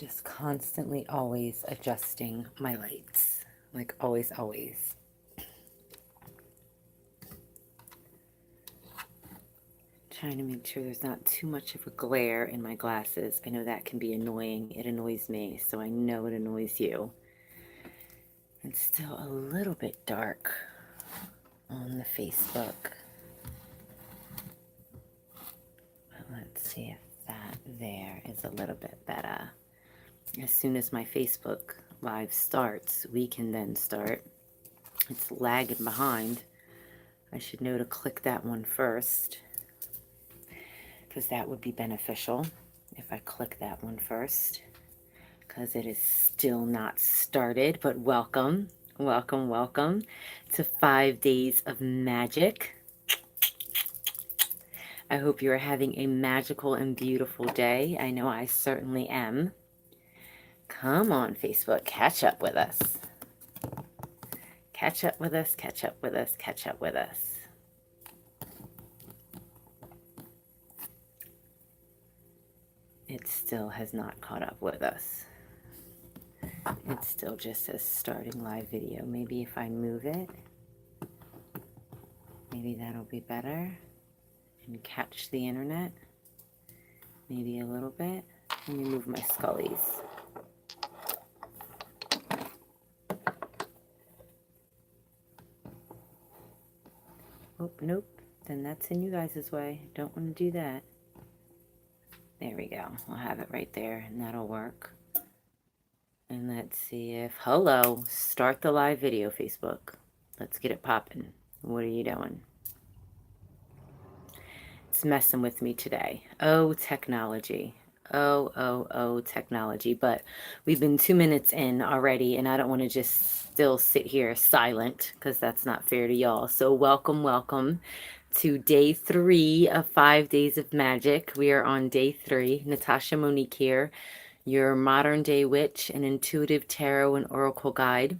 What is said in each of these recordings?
Just constantly always adjusting my lights. Like always, always. Trying to make sure there's not too much of a glare in my glasses. I know that can be annoying. It annoys me, so I know it annoys you. It's still a little bit dark on the Facebook. But let's see if that there is a little bit better. As soon as my Facebook Live starts, we can then start. It's lagging behind. I should know to click that one first, because that would be beneficial if I click that one first, because it is still not started. But welcome, welcome, welcome to 5 Days of Magic. I hope you are having a magical and beautiful day. I know I certainly am. Come on, Facebook, catch up with us. Catch up with us, catch up with us, catch up with us. It still has not caught up with us. It still just says starting live video. Maybe if I move it, maybe that'll be better and catch the internet. Maybe a little bit. Let me move my Scullies. Oh, nope. Then that's in you guys' way. Don't want to do that. There we go. I'll have it right there, and that'll work. And let's see if, hello, start the live video, Facebook. Let's get it popping. What are you doing? It's messing with me today. Oh, technology. Oh, technology. But we've been 2 minutes in already, and I don't want to just still sit here silent, because that's not fair to y'all. So welcome, welcome to day 3 of 5 Days of Magic. We are on day 3. Natasha Monique here, your modern day witch and intuitive tarot and oracle guide.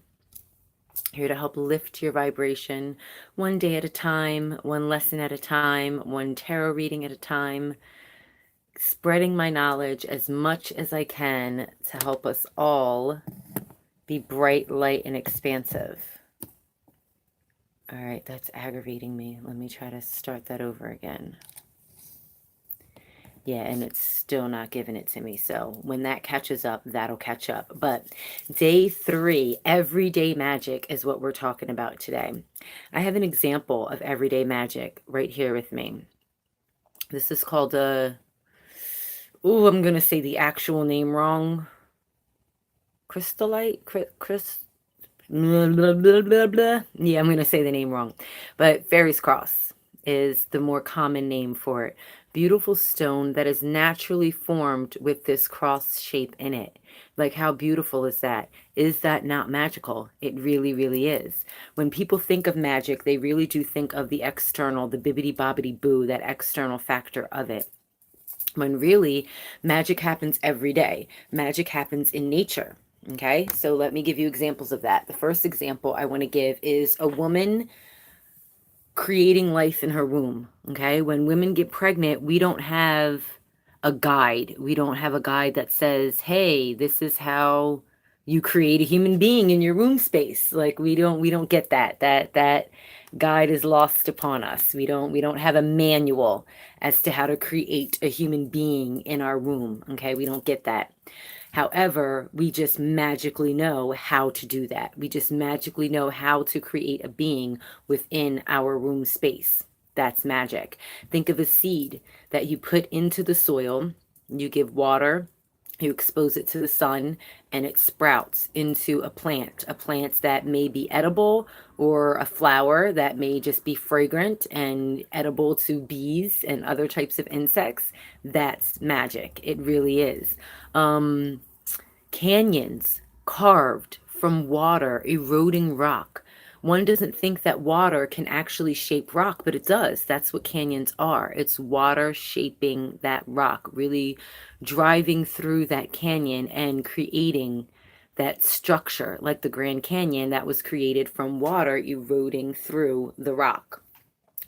Here to help lift your vibration one day at a time, one lesson at a time, one tarot reading at a time, spreading my knowledge as much as I can to help us all be bright, light, and expansive. All right, that's aggravating me. Let me try to start that over again. Yeah, and it's still not giving it to me. So when that catches up, that'll catch up. But day 3, everyday magic is what we're talking about today. I have an example of everyday magic right here with me. This is called I'm going to say the actual name wrong. Crystallite? Blah, blah, blah, blah, blah. Yeah, I'm going to say the name wrong. But Fairy's Cross is the more common name for it. Beautiful stone that is naturally formed with this cross shape in it. Like, how beautiful is that? Is that not magical? It really, really is. When people think of magic, they really do think of the external, the bibbity bobbity boo, that external factor of it. When really, magic happens every day. Magic happens in nature. Okay, so let me give you examples of that. The first example I want to give is a woman creating life in her womb. Okay, when women get pregnant, we don't have a guide. We don't have a guide that says, hey, this is how you create a human being in your womb space. Like, we don't get that guide is lost upon us. We don't have a manual as to how to create a human being in our womb. Okay, we don't get that. However, we just magically know how to do that. We just magically know how to create a being within our womb space. That's magic. Think of a seed that you put into the soil, you give water, you expose it to the sun, and it sprouts into a plant that may be edible, or a flower that may just be fragrant and edible to bees and other types of insects. That's magic. It really is. Canyons carved from water eroding rock. One doesn't think that water can actually shape rock, but it does. That's what canyons are. It's water shaping that rock, really driving through that canyon and creating that structure, like the Grand Canyon that was created from water eroding through the rock.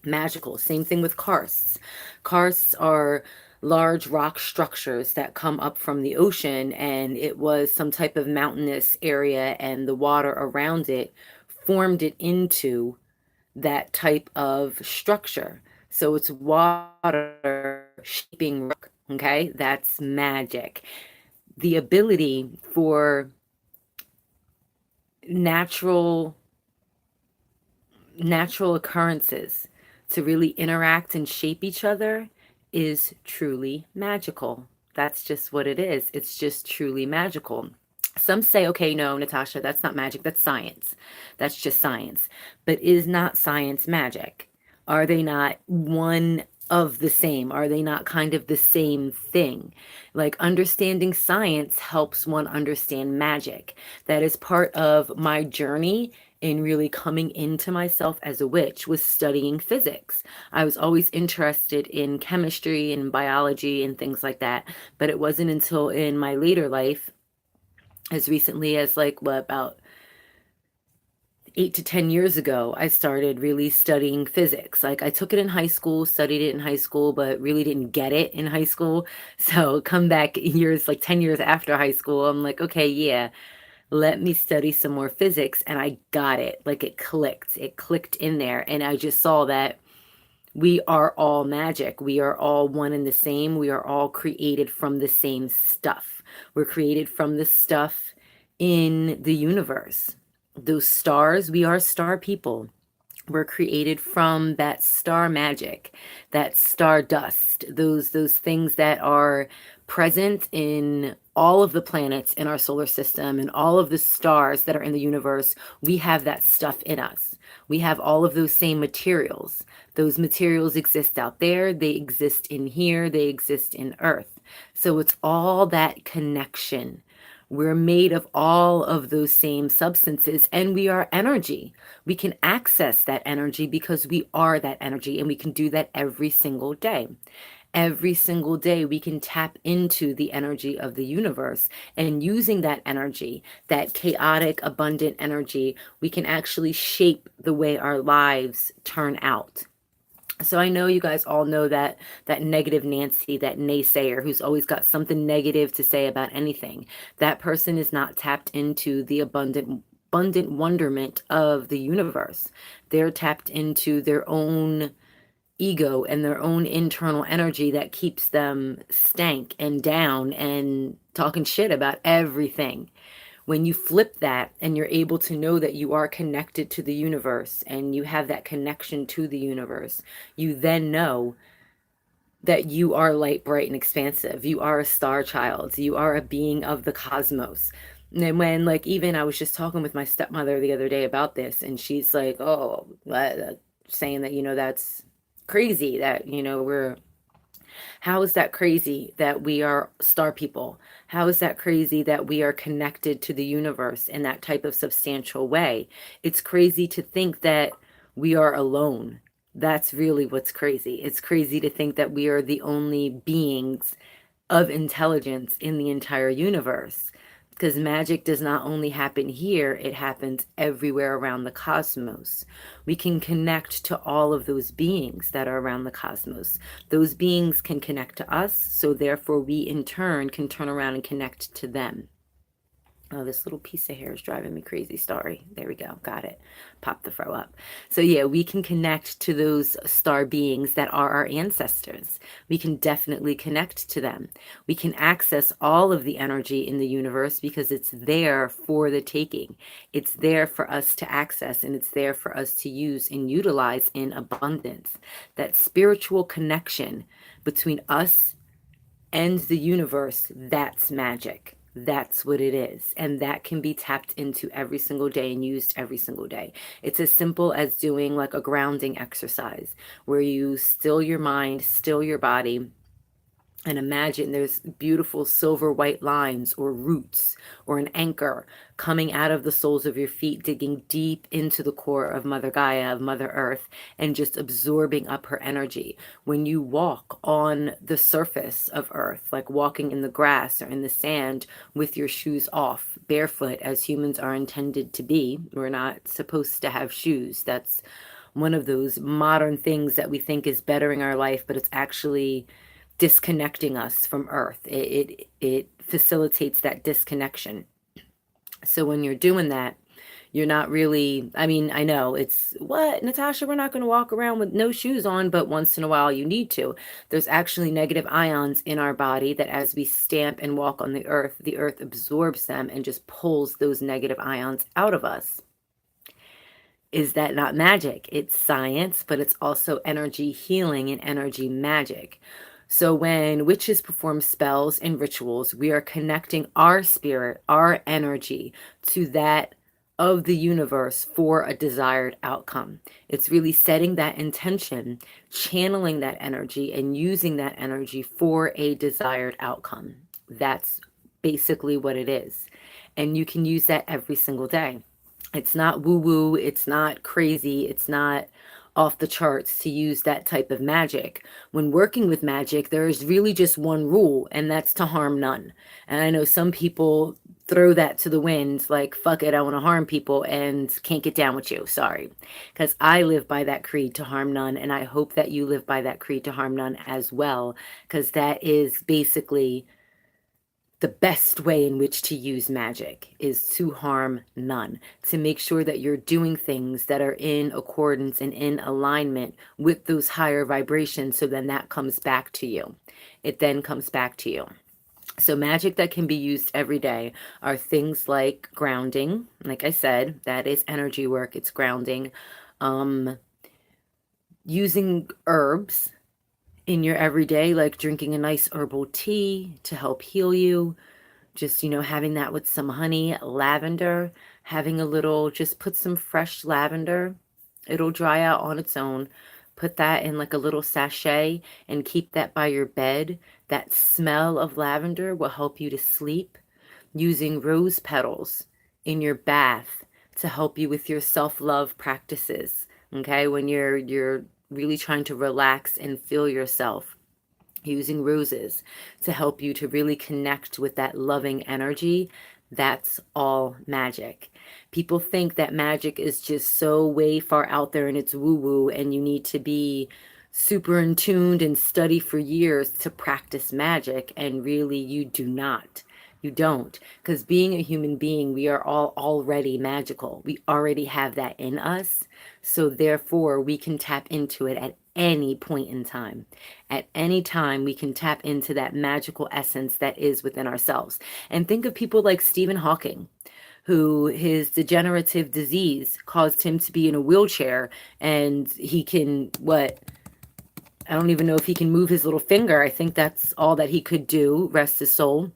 Magical. Same thing with karsts. Karsts are large rock structures that come up from the ocean, and it was some type of mountainous area, and the water around it formed it into that type of structure. So it's water shaping rock. Okay, that's magic. The ability for natural occurrences to really interact and shape each other is truly magical. That's just what it is. It's just truly magical. Some say, okay, no, Natasha, that's not magic. That's science. That's just science. But is not science magic? Are they not one of the same? Are they not kind of the same thing? Like, understanding science helps one understand magic. That is part of my journey in really coming into myself as a witch, was studying physics. I was always interested in chemistry and biology and things like that. But it wasn't until in my later life, as recently as like what, about 8 to 10 years ago, I started really studying physics. Like, I took it in high school, studied it in high school, but really didn't get it in high school. So come back years, like 10 years after high school, I'm like, okay, yeah, let me study some more physics. And I got it. Like, it clicked. It clicked in there. And I just saw that we are all magic. We are all one and the same. We are all created from the same stuff. We're created from the stuff in the universe. Those stars, we are star people. We're created from that star magic, that star dust, those things that are present in all of the planets in our solar system and all of the stars that are in the universe. We have that stuff in us. We have all of those same materials. Those materials exist out there, they exist in here, they exist in Earth. So it's all that connection. We're made of all of those same substances, and we are energy. We can access that energy because we are that energy, and we can do that every single day. Every single day, we can tap into the energy of the universe, and using that energy, that chaotic, abundant energy, we can actually shape the way our lives turn out. So I know you guys all know that negative Nancy, that naysayer who's always got something negative to say about anything. That person is not tapped into the abundant wonderment of the universe. They're tapped into their own ego and their own internal energy that keeps them stank and down and talking shit about everything. When you flip that and you're able to know that you are connected to the universe and you have that connection to the universe, you then know that you are light, bright, and expansive. You are a star child. You are a being of the cosmos. And when, like, even I was just talking with my stepmother the other day about this, and she's like, oh, saying that, that's crazy that, how is that crazy that we are star people? How is that crazy that we are connected to the universe in that type of substantial way? It's crazy to think that we are alone. That's really what's crazy. It's crazy to think that we are the only beings of intelligence in the entire universe. Because magic does not only happen here, it happens everywhere around the cosmos. We can connect to all of those beings that are around the cosmos. Those beings can connect to us, so therefore we in turn can turn around and connect to them. Oh, this little piece of hair is driving me crazy. Sorry. There we go. Got it. Pop the throw up. So yeah, we can connect to those star beings that are our ancestors. We can definitely connect to them. We can access all of the energy in the universe because it's there for the taking. It's there for us to access, and it's there for us to use and utilize in abundance. That spiritual connection between us and the universe, that's magic. That's what it is. And that can be tapped into every single day and used every single day. It's as simple as doing like a grounding exercise where you still your mind, still your body, and imagine there's beautiful silver white lines or roots or an anchor coming out of the soles of your feet, digging deep into the core of Mother Gaia, of Mother Earth, and just absorbing up her energy. When you walk on the surface of Earth, like walking in the grass or in the sand with your shoes off, barefoot, as humans are intended to be, we're not supposed to have shoes. That's one of those modern things that we think is bettering our life, but it's actually disconnecting us from earth. It facilitates that disconnection. So when you're doing that, you're not really, I mean, I know it's what, Natasha, we're not going to walk around with no shoes on, but once in a while you need to. There's actually negative ions in our body that as we stamp and walk on the earth absorbs them and just pulls those negative ions out of us. Is that not magic? It's science, but it's also energy healing and energy magic. So when witches perform spells and rituals, we are connecting our spirit, our energy to that of the universe for a desired outcome. It's really setting that intention, channeling that energy, and using that energy for a desired outcome. That's basically what it is. And you can use that every single day. It's not woo woo, it's not crazy, it's not off the charts to use that type of magic. When working with magic, there is really just one rule, and that's to harm none. And I know some people throw that to the wind, like, fuck it, I want to harm people and can't get down with you. Sorry. Because I live by that creed to harm none, and I hope that you live by that creed to harm none as well, because that is basically the best way in which to use magic is to harm none, to make sure that you're doing things that are in accordance and in alignment with those higher vibrations. So then that comes back to you. It then comes back to you. So magic that can be used every day are things like grounding. Like I said, that is energy work. It's grounding. Using herbs in your everyday, like drinking a nice herbal tea to help heal you. Just, having that with some honey, lavender, having a little, just put some fresh lavender. It'll dry out on its own. Put that in like a little sachet and keep that by your bed. That smell of lavender will help you to sleep. Using rose petals in your bath to help you with your self-love practices. Okay, when you're really trying to relax and feel yourself, using roses to help you to really connect with that loving energy. That's all magic. People think that magic is just so way far out there and it's woo woo and you need to be super in tuned and study for years to practice magic, and really you do not. You don't, because being a human being, we are all already magical. We already have that in us. So therefore, we can tap into it at any point in time. At any time, we can tap into that magical essence that is within ourselves. And think of people like Stephen Hawking, who his degenerative disease caused him to be in a wheelchair, and he can, I don't even know if he can move his little finger. I think that's all that he could do, rest his soul.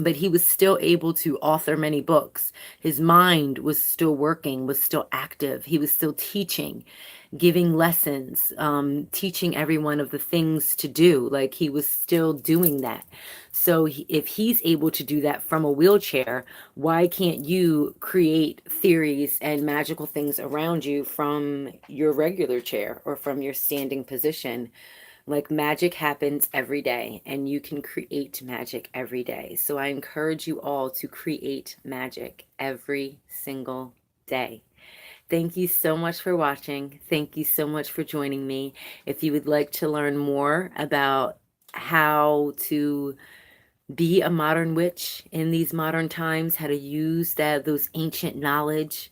But he was still able to author many books. His mind was still working, was still active. He was still teaching, giving lessons, teaching everyone of the things to do. Like, he was still doing that. So if he's able to do that from a wheelchair, why can't you create theories and magical things around you from your regular chair or from your standing position? Like, magic happens every day, and you can create magic every day. So I encourage you all to create magic every single day. Thank you so much for watching. Thank you so much for joining me. If you would like to learn more about how to be a modern witch in these modern times, how to use those ancient knowledge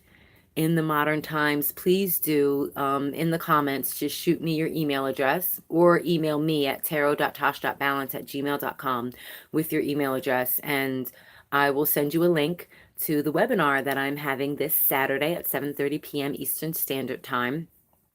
in the modern times, please do, in the comments, just shoot me your email address or email me at tarot.tosh.balance@gmail.com with your email address, and I will send you a link to the webinar that I'm having this Saturday at 7:30 p.m. Eastern Standard Time,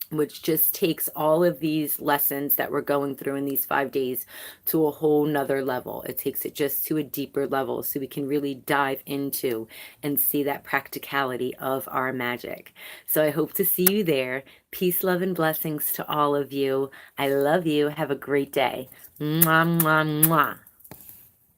which just takes all of these lessons that we're going through in these 5 days to a whole nother level. It takes it just to a deeper level so we can really dive into and see that practicality of our magic. So I hope to see you there. Peace, love, and blessings to all of you. I love you. Have a great day. Mwah, mwah, mwah.